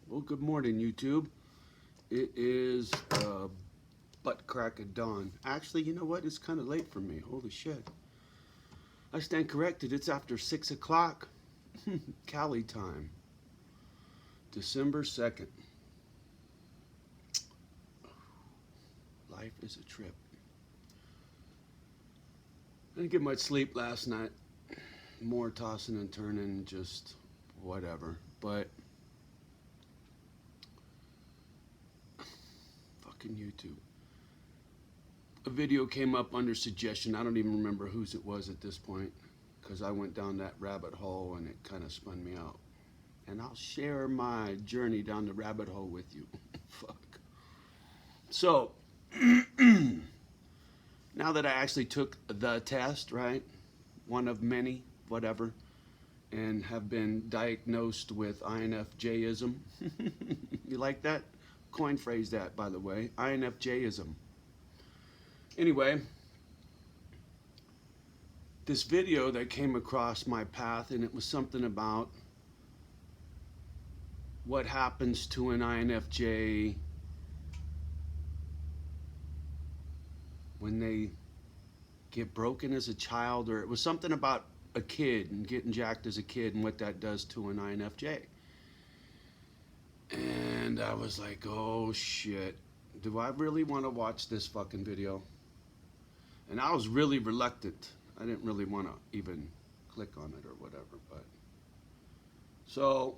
Well, good morning, YouTube. It is butt crack of dawn. Actually, you know what? It's kind of late for me. Holy shit. I stand corrected. It's after 6 o'clock. Cali time. December 2nd. Life is a trip. I didn't get much sleep last night. More tossing and turning, just whatever. But fucking YouTube. A video came up under suggestion. I don't even remember whose it was at this point because I went down that rabbit hole and it kind of spun me out. And I'll share my journey down the rabbit hole with you. Fuck. So, now that I actually took the test, right? One of many, whatever, and have been diagnosed with INFJism. You like that? Coin phrase that, by the way. INFJism. Anyway, this video that came across my path, and it was something about what happens to an INFJ when they get broken as a child, or it was something about a kid and getting jacked as a kid and what that does to an INFJ. And I was like, oh shit, do I really want to watch this fucking video? And I was really reluctant. I didn't really want to even click on it or whatever, but so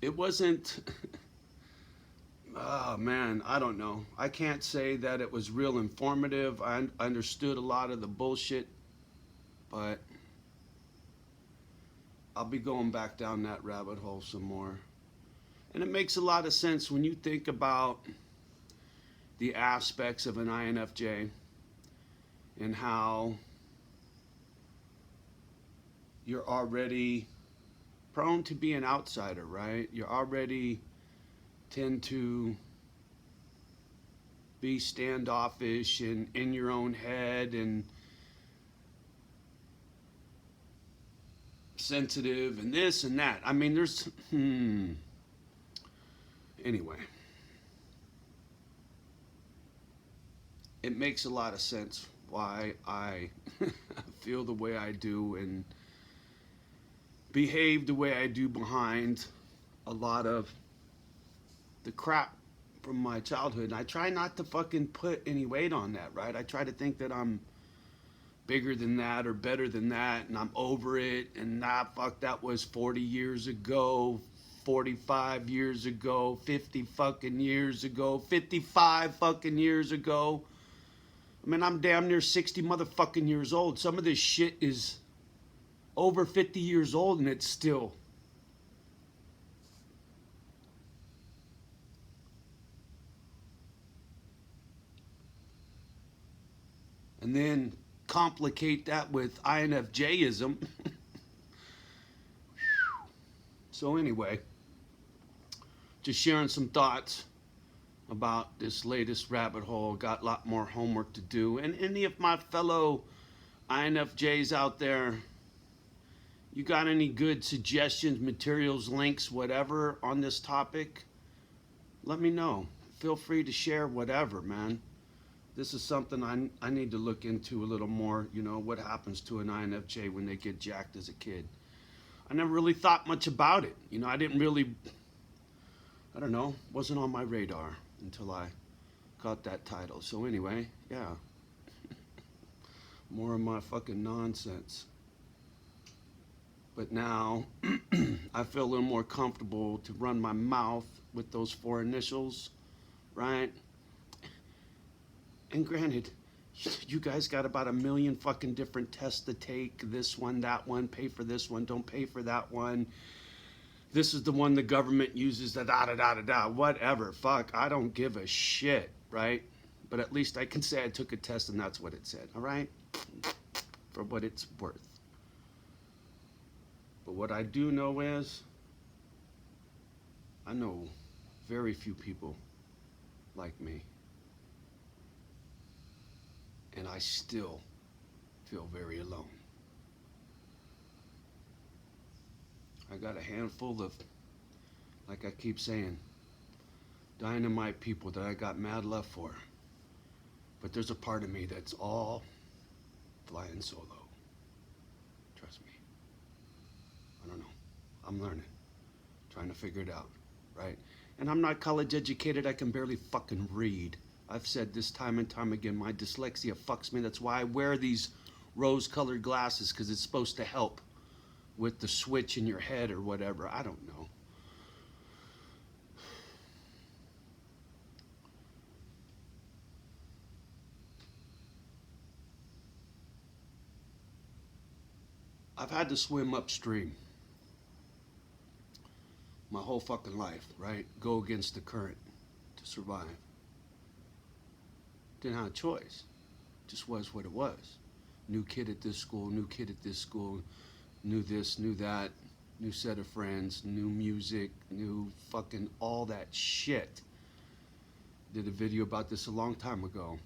it wasn't oh man, I don't know. I can't say that it was real informative. I understood a lot of the bullshit, but I'll be going back down that rabbit hole some more. And it makes a lot of sense when you think about the aspects of an INFJ and how you're already prone to be an outsider, right? You already tend to be standoffish and in your own head and sensitive and this and that. I mean, there's anyway, it makes a lot of sense why I feel the way I do and behave the way I do behind a lot of the crap from my childhood. And I try not to fucking put any weight on that, right? I try to think that I'm bigger than that or better than that and I'm over it and nah, fuck, that was 40 years ago, 45 years ago, 50 fucking years ago, 55 fucking years ago. I mean, I'm damn near 60 motherfucking years old. Some of this shit is over 50 years old and it's still and then complicate that with INFJism. So anyway, just sharing some thoughts about this latest rabbit hole. Got a lot more homework to do. And any of my fellow INFJs out there, you got any good suggestions, materials, links, whatever on this topic? Let me know. Feel free to share whatever, man. This is something I need to look into a little more. You know, what happens to an INFJ when they get jacked as a kid. I never really thought much about it. You know, I didn't really, I don't know, wasn't on my radar until I got that title. So anyway, yeah, more of my fucking nonsense. But now I feel a little more comfortable to run my mouth with those four initials, right? And granted, you guys got about a million fucking different tests to take. This one, that one, pay for this one, don't pay for that one. This is the one the government uses, da da da da da da, whatever. Fuck, I don't give a shit, right? But at least I can say I took a test and that's what it said, all right? For what it's worth. But what I do know is, I know very few people like me. And I still feel very alone. I got a handful of, like I keep saying, dynamite people that I got mad love for. But there's a part of me that's all flying solo. Trust me. I don't know. I'm learning. Trying to figure it out, right? And I'm not college educated. I can barely fucking read. I've said this time and time again. My dyslexia fucks me. That's why I wear these rose-colored glasses, because it's supposed to help with the switch in your head or whatever. I don't know. I've had to swim upstream my whole fucking life, right? Go against the current to survive. Didn't have a choice. Just was what it was. New kid at this school, new kid at this school, knew this, knew that, new set of friends, new music, new fucking all that shit. Did a video about this a long time ago.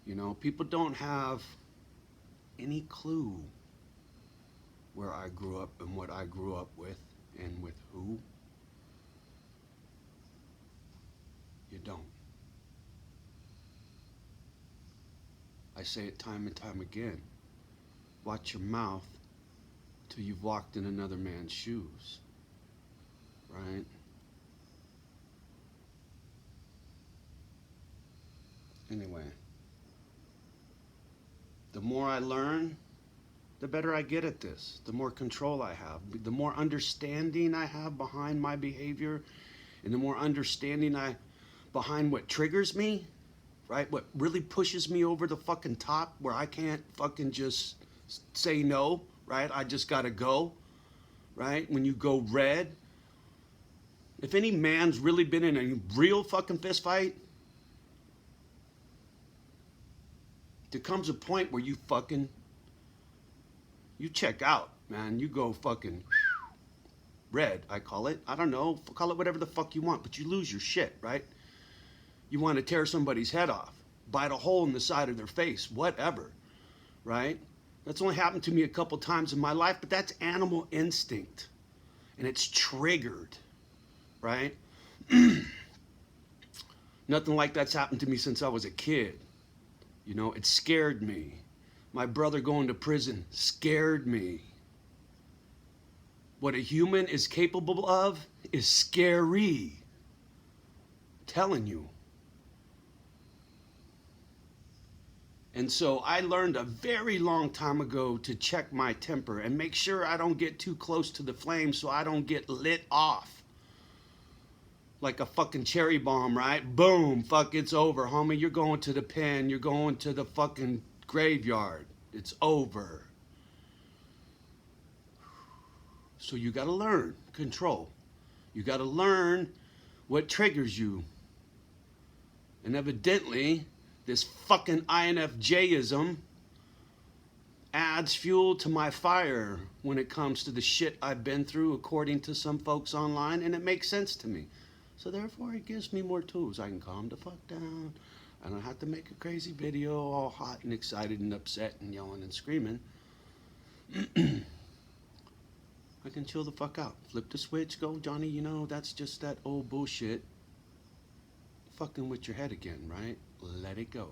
You know, people don't have any clue where I grew up and what I grew up with and with who. You don't. I say it time and time again. Watch your mouth till you've walked in another man's shoes. Right? Anyway. The more I learn, the better I get at this. The more control I have. The more understanding I have behind my behavior. And the more understanding behind what triggers me. Right? What really pushes me over the fucking top, where I can't fucking just say no, right? I just gotta go, right? When you go red. If any man's really been in a real fucking fist fight, there comes a point where you check out, man. You go fucking red, I call it. I don't know, call it whatever the fuck you want, but you lose your shit, right? You want to tear somebody's head off, bite a hole in the side of their face, whatever, right? That's only happened to me a couple times in my life, but that's animal instinct. And it's triggered, right? Nothing like that's happened to me since I was a kid. You know, it scared me. My brother going to prison scared me. What a human is capable of is scary. I'm telling you. And so I learned a very long time ago to check my temper and make sure I don't get too close to the flame so I don't get lit off. Like a fucking cherry bomb, right? Boom, fuck, it's over, homie. You're going to the pen. You're going to the fucking graveyard. It's over. So you gotta learn control. You gotta learn what triggers you. And evidently, this fucking INFJism adds fuel to my fire when it comes to the shit I've been through, according to some folks online, and it makes sense to me. So therefore, it gives me more tools. I can calm the fuck down. I don't have to make a crazy video all hot and excited and upset and yelling and screaming. I can chill the fuck out. Flip the switch, go, Johnny, you know, that's just that old bullshit. Fucking with your head again, right? Let it go.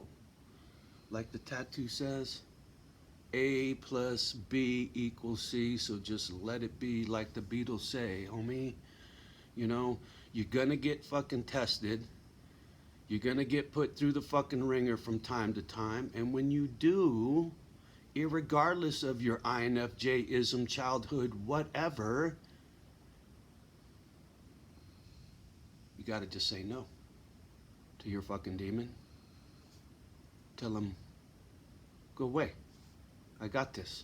Like the tattoo says, A plus B equals C, so just let it be like the Beatles say, homie. You know, you're gonna get fucking tested. You're gonna get put through the fucking ringer from time to time, and when you do, irregardless of your INFJism, childhood, whatever, you gotta just say no to your fucking demon. Tell him, go away. I got this.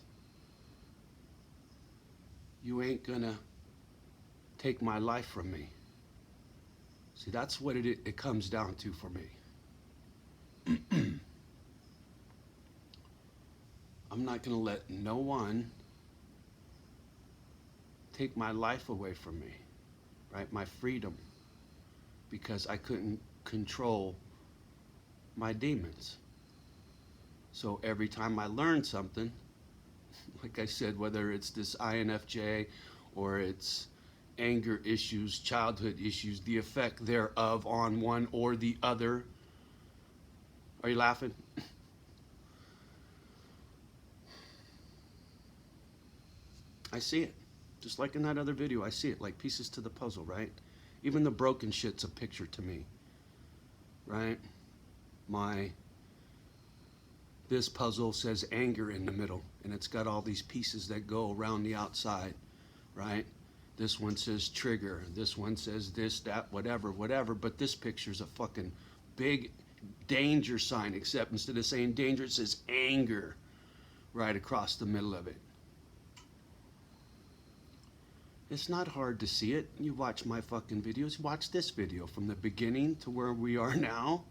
You ain't gonna take my life from me. See, that's what it comes down to for me. I'm not gonna let no one take my life away from me, right? My freedom, because I couldn't control my demons. So every time I learn something, like I said, whether it's this INFJ or it's anger issues, childhood issues, the effect thereof on one or the other. Are you laughing? I see it. Just like in that other video, I see it like pieces to the puzzle, right? Even the broken shit's a picture to me, right? This puzzle says anger in the middle, and it's got all these pieces that go around the outside, right? This one says trigger, this one says this, that, whatever, whatever, but this picture's a fucking big danger sign, except instead of saying danger, it says anger right across the middle of it. It's not hard to see it. You watch my fucking videos. Watch this video from the beginning to where we are now,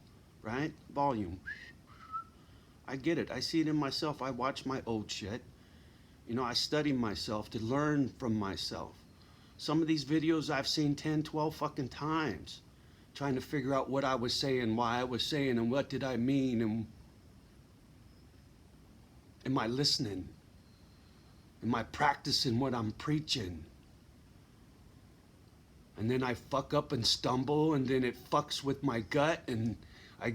right? Volume. I get it. I see it in myself. I watch my old shit. You know, I study myself to learn from myself. Some of these videos I've seen 10, 12 fucking times, trying to figure out what I was saying, why I was saying, and what did I mean, and am I listening? Am I practicing what I'm preaching? And then I fuck up and stumble, and then it fucks with my gut, and I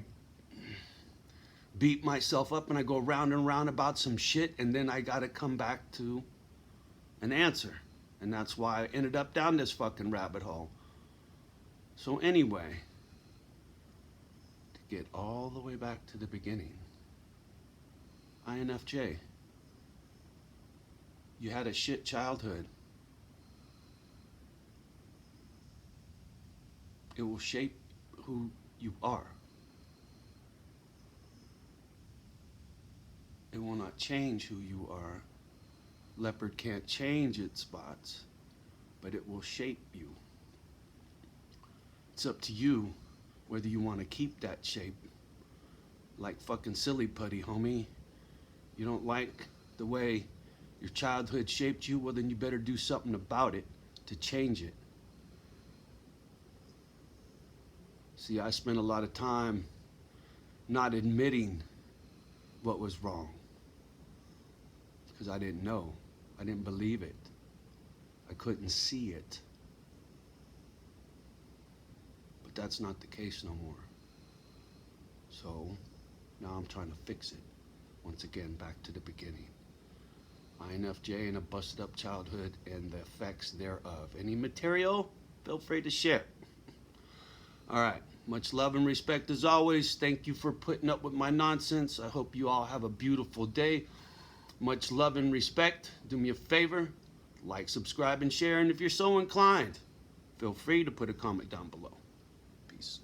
beat myself up, and I go round and round about some shit, and then I gotta come back to an answer. And that's why I ended up down this fucking rabbit hole. So anyway, to get all the way back to the beginning, INFJ, you had a shit childhood. It will shape who you are. It will not change who you are. Leopard can't change its spots, but it will shape you. It's up to you whether you want to keep that shape. Like fucking silly putty, homie. You don't like the way your childhood shaped you, well then you better do something about it to change it. See, I spent a lot of time not admitting what was wrong because I didn't know. I didn't believe it. I couldn't see it. But that's not the case no more. So now I'm trying to fix it. Once again, back to the beginning. INFJ and a busted up childhood and the effects thereof. Any material, feel free to share. All right, much love and respect as always. Thank you for putting up with my nonsense. I hope you all have a beautiful day. Much love and respect. Do me a favor, like, subscribe, and share. And if you're so inclined, feel free to put a comment down below. Peace.